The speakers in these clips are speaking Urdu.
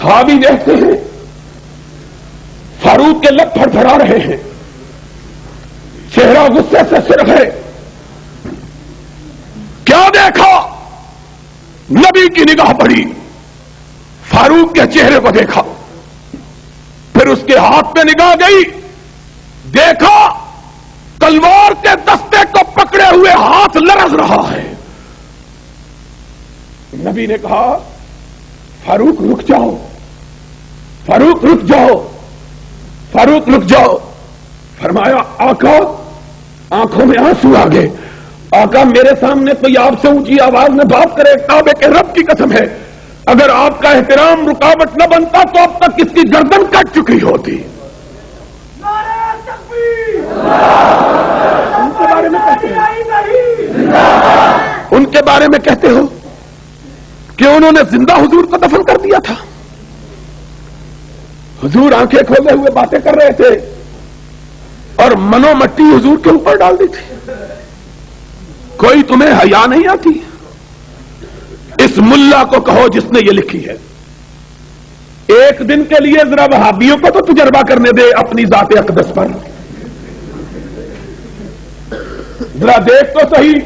صحابی دیکھتے ہیں فاروق کے لب پھڑپھڑا رہے ہیں، چہرہ غصے سے سرخ ہے. کیا دیکھا؟ نبی کی نگاہ پڑی، فاروق کے چہرے کو دیکھا، پھر اس کے ہاتھ پہ نگاہ گئی، دیکھا تلوار کے دستے کو پکڑے ہوئے ہاتھ لرز رہا ہے. نبی نے کہا فاروق رک جاؤ، فاروق رک جاؤ، فاروق رک جاؤ. فرمایا آقا، آنکھوں میں آنسو آ گئے. آقا میرے سامنے کوئی آپ سے اونچی آواز میں بات کرے، کعبے کے رب کی قسم ہے اگر آپ کا احترام رکاوٹ نہ بنتا تو اب تک اس کی گردن کٹ چکی ہوتی. ان کے بارے میں کہتے ہو کہ انہوں نے زندہ حضور کو دفن کر دیا تھا. حضور آنکھیں کھولے ہوئے باتیں کر رہے تھے اور منو مٹی حضور کے اوپر ڈال دی تھی. کوئی تمہیں حیا نہیں آتی؟ اس ملا کو کہو جس نے یہ لکھی ہے، ایک دن کے لیے ذرا وہابیوں کو تو تجربہ کرنے دے اپنی ذات اقدس پر. ذرا دیکھ تو صحیح،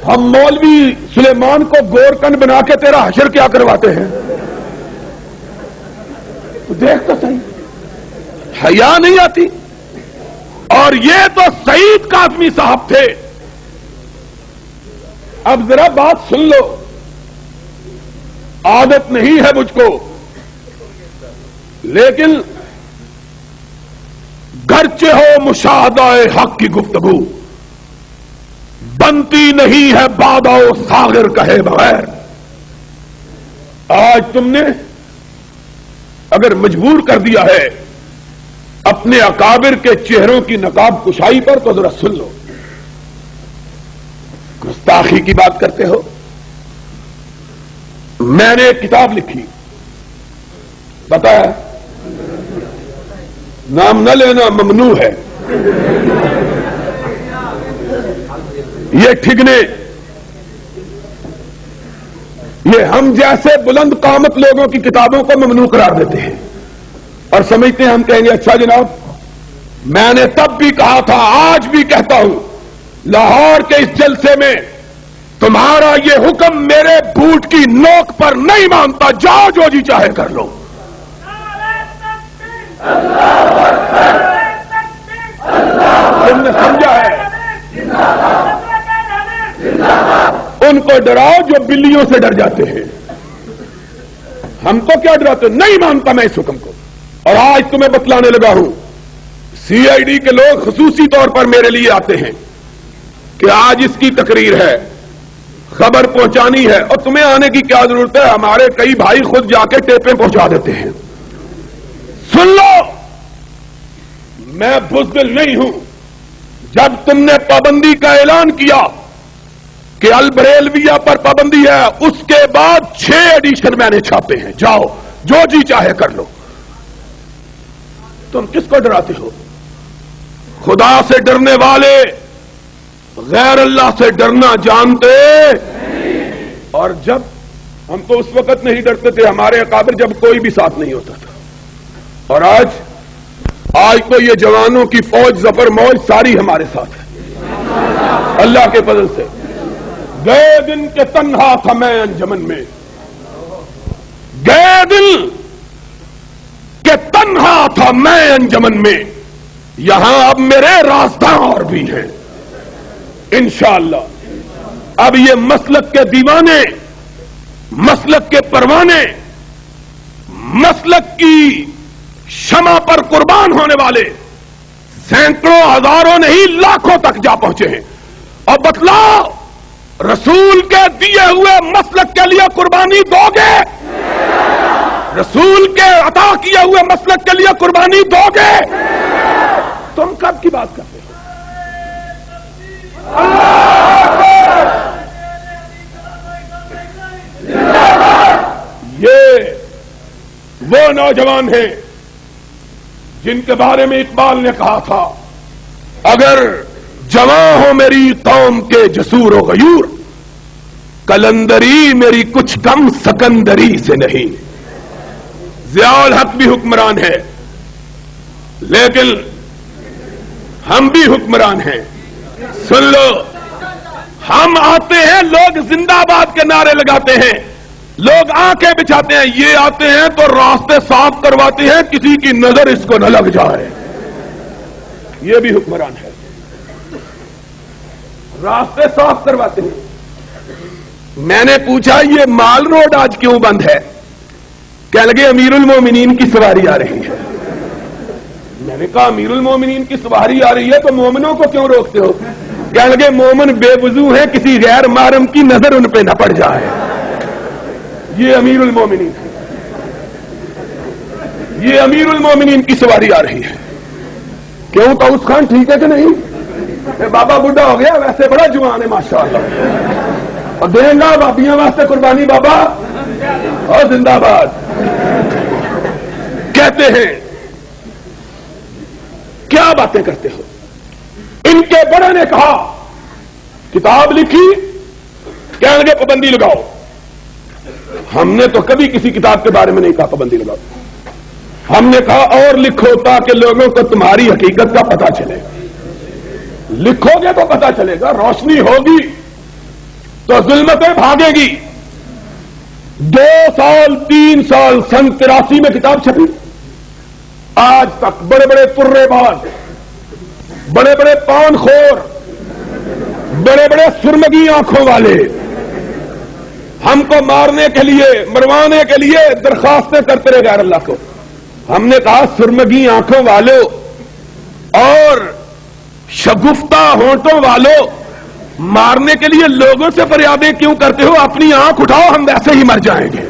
ہم مولوی سلیمان کو گورکن بنا کے تیرا حشر کیا کرواتے ہیں. تو دیکھ تو صحیح، حیا نہیں آتی. اور یہ تو سعید کاظمی صاحب تھے. اب ذرا بات سن لو، عادت نہیں ہے مجھ کو، لیکن گرچہ ہو مشاہدہ حق کی گفتگو بنتی نہیں ہے بادہ و ساغر کہے بغیر. آج تم نے اگر مجبور کر دیا ہے اپنے اکابر کے چہروں کی نقاب کشائی پر تو ذرا سن لو. گستاخی کی بات کرتے ہو. میں نے ایک کتاب لکھی، پتہ ہے نام نہ لینا ممنوع ہے. یہ ٹھگنے، یہ ہم جیسے بلند قامت لوگوں کی کتابوں کو ممنوع قرار دیتے ہیں اور سمجھتے ہیں ہم کہیں گے اچھا جناب میں نے تب بھی کہا تھا آج بھی کہتا ہوں، لاہور کے اس جلسے میں تمہارا یہ حکم میرے بوٹ کی نوک پر نہیں مانتا، جاؤ جو جی چاہے کر لو. تم نے سمجھا ہے؟ ان کو ڈراؤ جو بلیوں سے ڈر جاتے ہیں. ہم کو کیا ڈراتے؟ نہیں مانتا میں اس حکم کو. اور آج تمہیں بتلانے لگا ہوں، سی آئی ڈی کے لوگ خصوصی طور پر میرے لیے آتے ہیں کہ آج اس کی تقریر ہے، خبر پہنچانی ہے. اور تمہیں آنے کی کیا ضرورت ہے؟ ہمارے کئی بھائی خود جا کے ٹیپیں پہنچا دیتے ہیں. سن لو، میں بزدل نہیں ہوں. جب تم نے پابندی کا اعلان کیا کہ البریلویہ پر پابندی ہے، اس کے بعد 6 ایڈیشن میں نے چھاپے ہیں. جاؤ جو جی چاہے کر لو. تم کس کو ڈراتے ہو؟ خدا سے ڈرنے والے غیر اللہ سے ڈرنا جانتے. اور جب ہم تو اس وقت نہیں ڈرتے تھے، ہمارے اکابر جب کوئی بھی ساتھ نہیں ہوتا تھا. اور آج تو یہ جوانوں کی فوج ظفر موج ساری ہمارے ساتھ ہے اللہ کے فضل سے. گئے دن کے تنہا تھا میں انجمن میں، گئے دن کے تنہا تھا میں انجمن میں، یہاں اب میرے رازداں اور بھی ہیں انشاءاللہ. اب یہ مسلک کے دیوانے، مسلک کے پروانے، مسلک کی شمع پر قربان ہونے والے سینکڑوں ہزاروں نہیں لاکھوں تک جا پہنچے ہیں. اور بتلاؤ رسول کے دیے ہوئے مسلک کے لیے قربانی دو گے؟ رسول کے عطا کیے ہوئے مسلک کے لیے قربانی دو گے؟ تم کب کی بات کرتے ہو؟ یہ وہ نوجوان ہیں جن کے بارے میں اقبال نے کہا تھا اگر جواں ہو میری قوم کے جسور و غیور، کلندری میری کچھ کم سکندری سے نہیں. ضیاء الحق بھی حکمران ہے، لیکن ہم بھی حکمران ہیں۔ سن لو، ہم آتے ہیں، لوگ زندہ باد کے نعرے لگاتے ہیں، لوگ آنکھیں بچھاتے ہیں، یہ آتے ہیں تو راستے صاف کرواتے ہیں، کسی کی نظر اس کو نہ لگ جائے۔ یہ بھی حکمران ہے، راستے صاف کرواتے ہیں۔ میں نے پوچھا یہ مال روڈ آج کیوں بند ہے؟ کہنے لگے امیر المومنین کی سواری آ رہی ہے۔ میں نے کہا امیر المومنین کی سواری آ رہی ہے تو مومنوں کو کیوں روکتے ہو؟ کہنے لگے مومن بے وضو ہیں، کسی غیر محرم کی نظر ان پہ نہ پڑ جائے۔ یہ امیر المومنین، یہ امیر المومنین کی سواری آ رہی ہے۔ کیوں طاؤس خان ٹھیک ہے کہ نہیں؟ بابا بڈھا ہو گیا، ویسے بڑا جوان ہے ماشاءاللہ، اور دیں گا بابیاں واسطے قربانی بابا، اور زندہ باد۔ کہتے ہیں کیا باتیں کرتے ہو؟ ان کے بڑے نے کہا کتاب لکھی، کہنے لگے پابندی لگاؤ۔ ہم نے تو کبھی کسی کتاب کے بارے میں نہیں کہا پابندی لگاؤ، ہم نے کہا اور لکھو تاکہ لوگوں کو تمہاری حقیقت کا پتہ چلے۔ لکھو گے تو پتہ چلے گا، روشنی ہوگی تو ظلمتیں بھاگے گی۔ 2 سال 3 سال سن 83 میں کتاب چھپی، آج تک بڑے بڑے ترے باز، بڑے بڑے پان خور، بڑے بڑے سرمگی آنکھوں والے ہم کو مارنے کے لیے، مروانے کے لیے درخواستیں کرتے رہے غیر اللہ کو۔ ہم نے کہا سرمگی آنکھوں والوں اور شگفتہ ہونٹوں والوں، مارنے کے لیے لوگوں سے فریادیں کیوں کرتے ہو؟ اپنی آنکھ اٹھاؤ، ہم ویسے ہی مر جائیں گے۔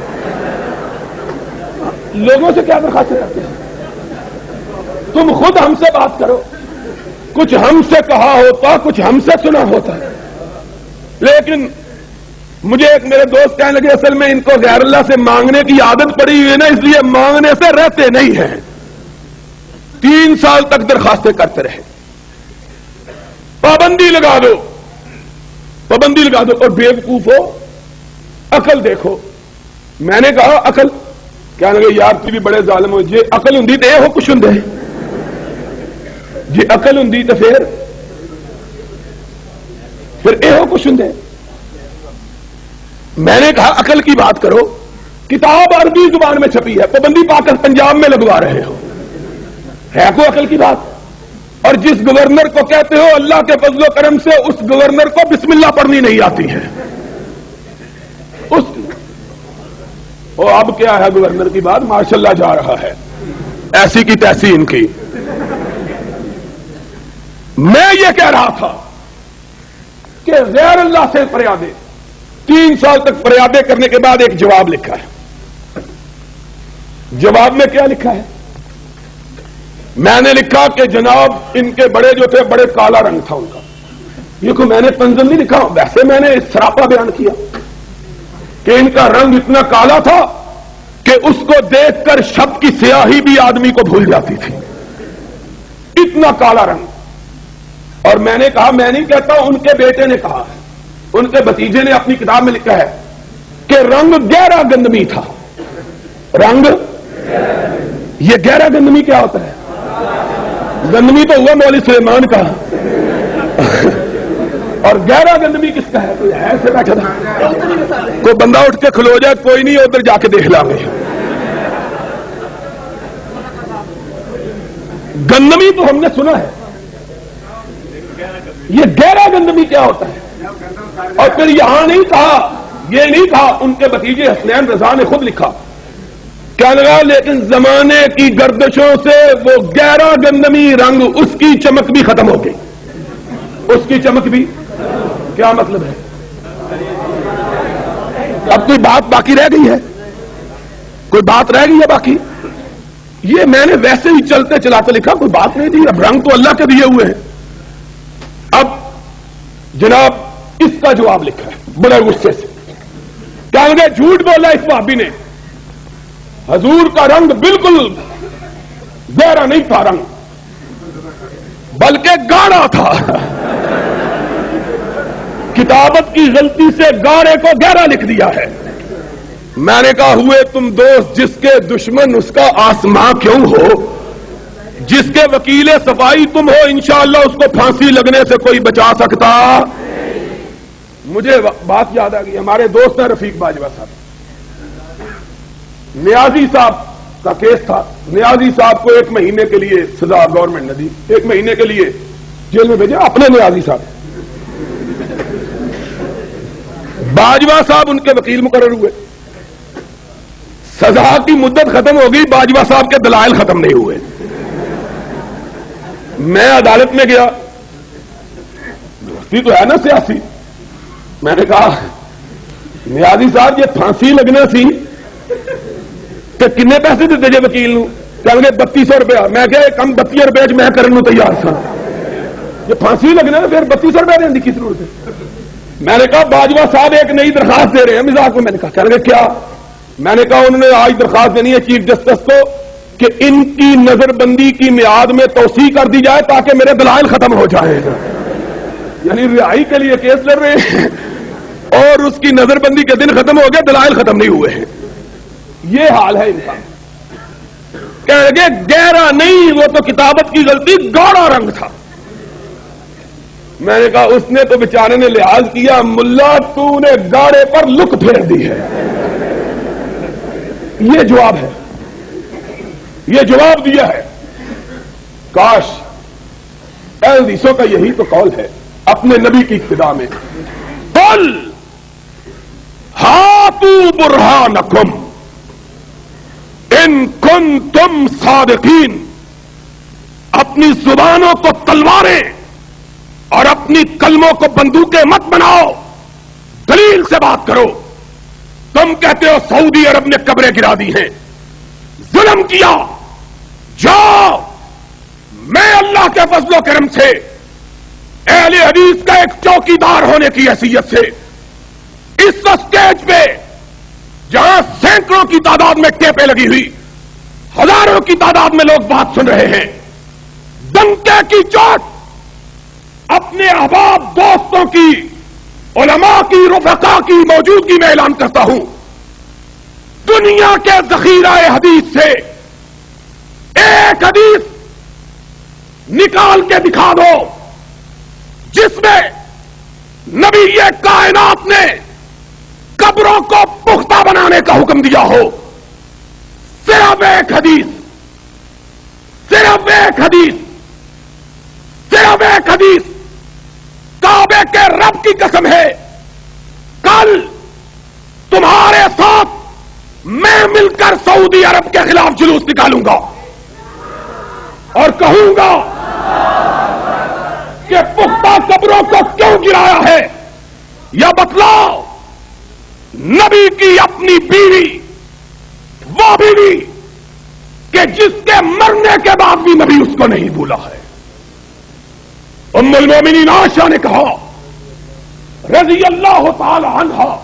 لوگوں سے کیا درخواستیں کرتے ہو؟ تم خود ہم سے بات کرو، کچھ ہم سے کہا ہوتا، کچھ ہم سے سنا ہوتا۔ لیکن مجھے ایک میرے دوست کہنے لگے اصل میں ان کو غیر اللہ سے مانگنے کی عادت پڑی ہوئی ہے نا، اس لیے مانگنے سے رہتے نہیں ہیں۔ 3 سال تک درخواستیں کرتے رہے، پابندی لگا دو، پابندی لگا دو، اور بیوقوف ہو عقل دیکھو۔ میں نے کہا عقل؟ کہنے لگے یار تھی بھی بڑے ظالم ہو، جی عقل ہوں تو یہ ہو کچھ ہوں، جی عقل ہوں تو پھر یہ ہو کچھ ہوں۔ میں نے کہا عقل کی بات کرو، کتاب عربی زبان میں چھپی ہے، پابندی پاکستان پنجاب میں لگوا رہے ہو، ہے کوئی عقل کی بات؟ اور جس گورنر کو کہتے ہو اللہ کے فضل و کرم سے اس گورنر کو بسم اللہ پڑھنی نہیں آتی ہے، اب کیا ہے گورنر کی بات، ماشاءاللہ جا رہا ہے، ایسی کی تیسی ان کی۔ میں یہ کہہ رہا تھا کہ غیر اللہ سے فریادیں، 3 سال تک فریادیں کرنے کے بعد ایک جواب لکھا ہے۔ جواب میں کیا لکھا ہے؟ میں نے لکھا کہ جناب ان کے بڑے جو تھے بڑے کالا رنگ تھا ان کا۔ یہ کو میں نے تنزل نہیں لکھا، ویسے میں نے سراپا بیان کیا کہ ان کا رنگ اتنا کالا تھا کہ اس کو دیکھ کر شب کی سیاہی بھی آدمی کو بھول جاتی تھی، اتنا کالا رنگ۔ اور میں نے کہا، میں نہیں کہتا، ان کے بیٹے نے کہا ہے، ان کے بھتیجے نے اپنی کتاب میں لکھا ہے کہ رنگ گہرا گندمی تھا۔ رنگ، یہ گہرا گندمی کیا ہوتا ہے؟ گندمی تو ہوا مولوی سلیمان کا، اور گہرا گندمی کس کا ہے؟ کوئی ایسے بیٹھا تھا، کوئی بندہ اٹھ کے کھلو جائے، کوئی نہیں، ادھر جا کے دیکھ لیں گے۔ گندمی تو ہم نے سنا ہے، یہ گہرا گندمی کیا ہوتا ہے؟ اور پھر یہاں نہیں کہا، یہ نہیں کہا، ان کے بھتیجے حسنین رضا نے خود لکھا، کیا لگا لیکن زمانے کی گردشوں سے وہ گہرا گندمی رنگ، اس کی چمک بھی ختم ہو گئی، اس کی چمک بھی۔ کیا مطلب ہے؟ اب کوئی بات باقی رہ گئی ہے؟ کوئی بات رہ گئی ہے باقی؟ یہ میں نے ویسے ہی چلتے چلاتے لکھا، کوئی بات نہیں تھی، اب رنگ تو اللہ کے دیے ہوئے ہیں۔ اب جناب اس کا جواب لکھا ہے بڑے غصے سے، کیا لگے جھوٹ بولا اس وہابی نے، حضور کا رنگ بالکل گہرا نہیں تھا رنگ، بلکہ گاڑا تھا، کتابت کی غلطی سے گاڑے کو گہرا لکھ دیا ہے۔ میں نے کہا ہوئے تم دوست جس کے دشمن اس کا آسماں کیوں ہو، جس کے وکیل صفائی تم ہو انشاءاللہ اس کو پھانسی لگنے سے کوئی بچا سکتا۔ مجھے بات یاد آ گئی، ہمارے دوست ہیں رفیق باجوہ صاحب، نیازی صاحب کا کیس تھا۔ نیازی صاحب کو 1 مہینے کے لیے سزا گورنمنٹ نے دی، 1 مہینے کے لیے جیل میں بھیجا اپنے نیازی صاحب۔ باجوہ صاحب ان کے وکیل مقرر ہوئے، سزا کی مدت ختم ہو گئی، باجوہ صاحب کے دلائل ختم نہیں ہوئے۔ میں عدالت میں گیا، دوستی تو ہے نا سیاسی، میں نے کہا نیازی صاحب یہ پھانسی لگنا سی کہ کنے پیسے دیتے جے وکیل نو؟ کہیں گے 3200 روپیہ۔ میں کہا کم 32 روپے میں کرنے تیار تھا، یہ پھانسی لگنا ہے پھر 3200 روپے دینے کی ضرورت ہے؟ میں نے کہا باجوہ صاحب ایک نئی درخواست دے رہے ہیں مزاق میں۔ میں نے کہا کہیں گے کیا؟ میں نے کہا انہوں نے آج درخواست دینی ہے چیف جسٹس کو کہ ان کی نظر بندی کی میعاد میں توسیع کر دی جائے تاکہ میرے دلائل ختم ہو جائیں۔ یعنی رہائی کے لیے کیس لڑ رہے ہیں اور اس کی نظر بندی کے دن ختم ہو گئے، دلائل ختم نہیں ہوئے ہیں۔ یہ حال ہے انسان۔ کہیں گے گہرا نہیں، وہ تو کتابت کی غلطی، گاڑا رنگ تھا۔ میں نے کہا اس نے تو بیچارے نے لحاظ کیا، ملا تو نے گاڑے پر لک پھیر دی ہے۔ یہ جواب ہے، یہ جواب دیا ہے۔ کاش اہل حدیثوں کا یہی تو قول ہے اپنے نبی کی ابتدا میں، قل ہاتوا برہانکم ان کنتم صادقین۔ اپنی زبانوں کو تلواریں اور اپنی کلموں کو بندوقیں مت بناؤ، دلیل سے بات کرو۔ تم کہتے ہو سعودی عرب نے قبریں گرا دی ہیں، ظلم کیا، جاؤ میں اللہ کے فضل و کرم سے اہل حدیث کا ایک چوکیدار ہونے کی حیثیت سے اس اسٹیج پہ جہاں سینکڑوں کی تعداد میں ٹیپیں لگی ہوئی، ہزاروں کی تعداد میں لوگ بات سن رہے ہیں، ڈنکے کی چوٹ اپنے احباب دوستوں کی، علماء کی، رفقا کی موجودگی میں اعلان کرتا ہوں، دنیا کے ذخیرہ حدیث سے ایک حدیث نکال کے دکھا دو جس میں نبی کائنات نے قبروں کو پختہ بنانے کا حکم دیا ہو۔ صرف ایک حدیث، صرف ایک حدیث، صرف ایک حدیث۔ کعبے کے رب کی قسم ہے، کل تمہارے ساتھ میں مل کر سعودی عرب کے خلاف جلوس نکالوں گا اور کہوں گا کہ پختہ قبروں کو کیوں گرایا ہے، یا بتلاؤ نبی کی اپنی بیوی، وہ بیوی کہ جس کے مرنے کے بعد بھی نبی اس کو نہیں بھولا ہے۔ ام المومنین عائشہ نے کہا رضی اللہ تعالی عنہا،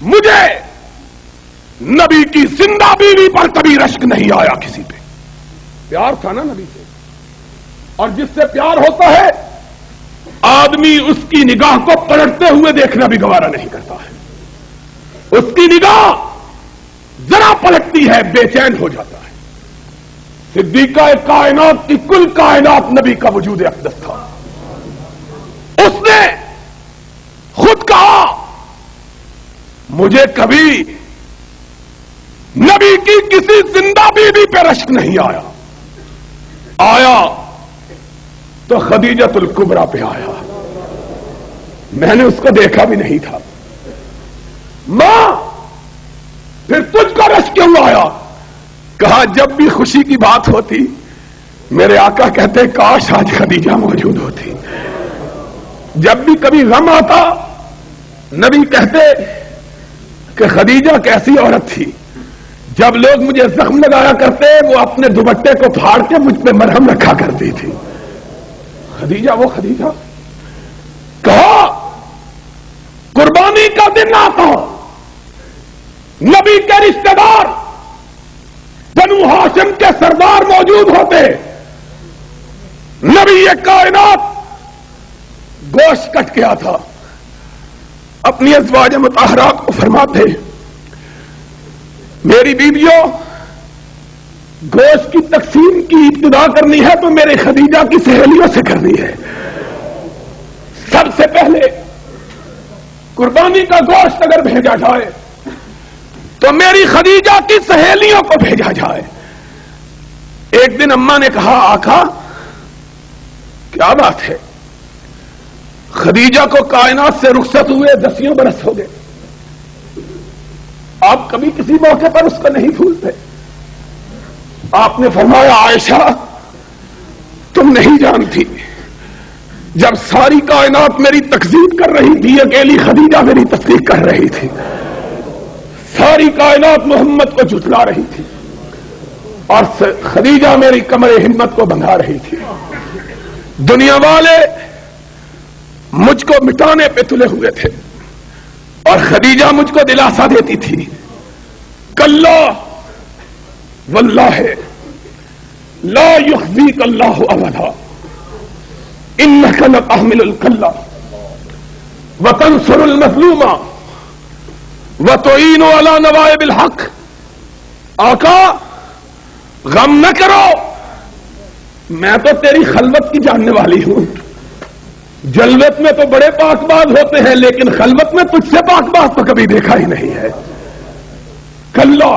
مجھے نبی کی زندہ بیوی پر کبھی رشک نہیں آیا کسی پہ۔ پیار تھا نا نبی سے، اور جس سے پیار ہوتا ہے آدمی اس کی نگاہ کو پلٹتے ہوئے دیکھنا بھی گوارا نہیں کرتا ہے۔ اس کی نگاہ ذرا پلٹتی ہے بے چین ہو جاتا ہے۔ صدیقہ کائنات کی کل کائنات نبی کا وجود اقدس تھا۔ اس نے خود کہا مجھے کبھی نبی کی کسی زندہ بیوی پہ رشک نہیں آیا، آیا تو خدیجۃ الکبریٰ پہ آیا، میں نے اس کو دیکھا بھی نہیں تھا۔ ماں پھر تجھ کو رشک کیوں آیا؟ کہا جب بھی خوشی کی بات ہوتی میرے آقا کہتے کاش آج خدیجہ موجود ہوتی، جب بھی کبھی غم آتا نبی کہتے کہ خدیجہ کیسی عورت تھی، جب لوگ مجھے زخم لگایا کرتے وہ اپنے دوپٹے کو پھاڑ کے مجھ پہ مرہم رکھا کرتی تھی۔ خدیجہ وہ خدیجہ۔ کہا قربانی کا دن آتا نبی کے رشتہ دار بنو ہاشم کے سردار موجود ہوتے، نبی کائنات گوشت کٹ گیا تھا، اپنی ازواج مطہرات کو فرماتے میری بیویوں، گوشت کی تقسیم کی ابتدا کرنی ہے تو میرے خدیجہ کی سہیلیوں سے کرنی ہے. سب سے پہلے قربانی کا گوشت اگر بھیجا جائے تو میری خدیجہ کی سہیلیوں کو بھیجا جائے. ایک دن اماں نے کہا آقا کیا بات ہے؟ خدیجہ کو کائنات سے رخصت ہوئے 10 برس ہو گئے، آپ کبھی کسی موقع پر اس کو نہیں بھولتے. آپ نے فرمایا عائشہ تم نہیں جانتی، جب ساری کائنات میری تکذیب کر رہی تھی اکیلی خدیجہ میری تصدیق کر رہی تھی. ساری کائنات محمد کو جھٹلا رہی تھی اور خدیجہ میری کمر ہمت کو بندھا رہی تھی. دنیا والے مجھ کو مٹانے پہ تلے ہوئے تھے اور خدیجہ مجھ کو دلاسا دیتی تھی. کلا واللہ لا یخزیک اللہ ابدا انک لتحمل الکلا وتنصر المظلوم وتعین علی نوائب الحق. آقا غم نہ کرو، میں تو تیری خلوت کی جاننے والی ہوں. جلوت میں تو بڑے پاک باز ہوتے ہیں لیکن خلوت میں تجھ سے پاک باز تو کبھی دیکھا ہی نہیں ہے. کلا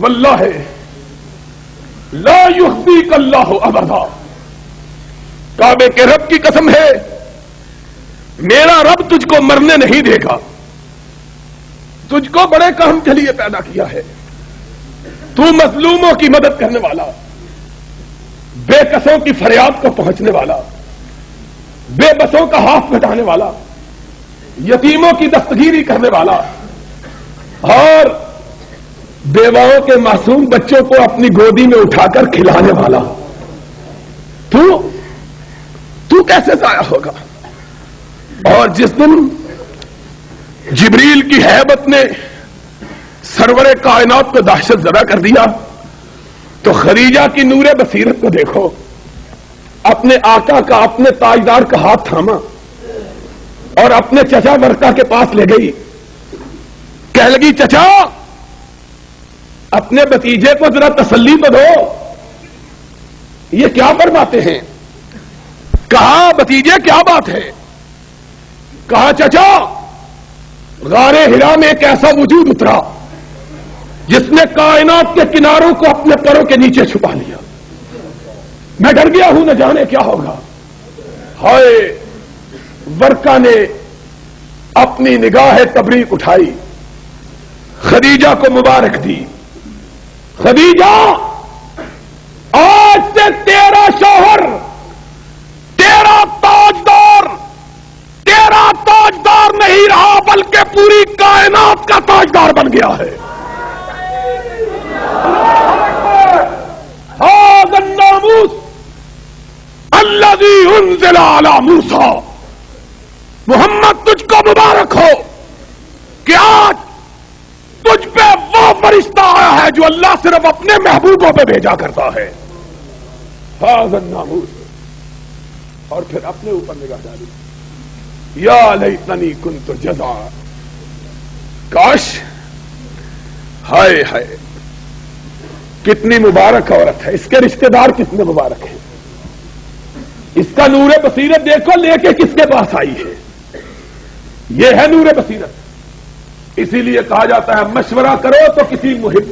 واللہ لا یخزیک اللہ ابدا. کعبے کے رب کی قسم ہے میرا رب تجھ کو مرنے نہیں دے گا. تجھ کو بڑے کام کے لیے پیدا کیا ہے. تو مظلوموں کی مدد کرنے والا، بے کسوں کی فریاد کو پہنچنے والا، بے بسوں کا ہاتھ بٹانے والا، یتیموں کی دستگیری کرنے والا اور بیواؤں کے معصوم بچوں کو اپنی گودی میں اٹھا کر کھلانے والا. تو کیسے ضائع ہوگا؟ اور جس دن جبریل کی ہیبت نے سرور کائنات کو دہشت زدہ کر دیا تو خدیجہ کی نور بصیرت کو دیکھو. اپنے آقا کا، اپنے تاجدار کا ہاتھ تھاما اور اپنے چچا ورقہ کے پاس لے گئی. کہہ لگی چچا اپنے بھتیجے کو ذرا تسلی تو دو، یہ کیا فرماتے ہیں؟ کہا بھتیجے کیا بات ہے؟ کہا چچا غار ہرا میں ایک ایسا وجود اترا جس نے کائنات کے کناروں کو اپنے پروں کے نیچے چھپا لیا. میں ڈر گیا ہوں نہ جانے کیا ہوگا. ہائے ورقہ نے اپنی نگاہ تبریک اٹھائی، خدیجہ کو مبارک دی. خدیجہ آج سے تیرا شوہر، تیرا تاجدار نہیں رہا بلکہ پوری کائنات کا تاجدار بن گیا ہے. هذا الناموس الذي انزل على موسى. محمد تجھ کو مبارک ہو کہ آج تجھ پہ وہ فرشتہ آیا ہے جو اللہ صرف اپنے محبوبوں پہ بھیجا کرتا ہے. هذا الناموس. اور پھر اپنے اوپر نگاہ ڈالی. یا لیتنی کنت جزا. کاش، ہائے ہائے کتنی مبارک عورت ہے. اس کے رشتہ دار کتنے مبارک ہیں. اس کا نور بصیرت دیکھو لے کے کس کے پاس آئی ہے. یہ ہے نور بصیرت. اسی لیے کہا جاتا ہے مشورہ کرو تو کسی محب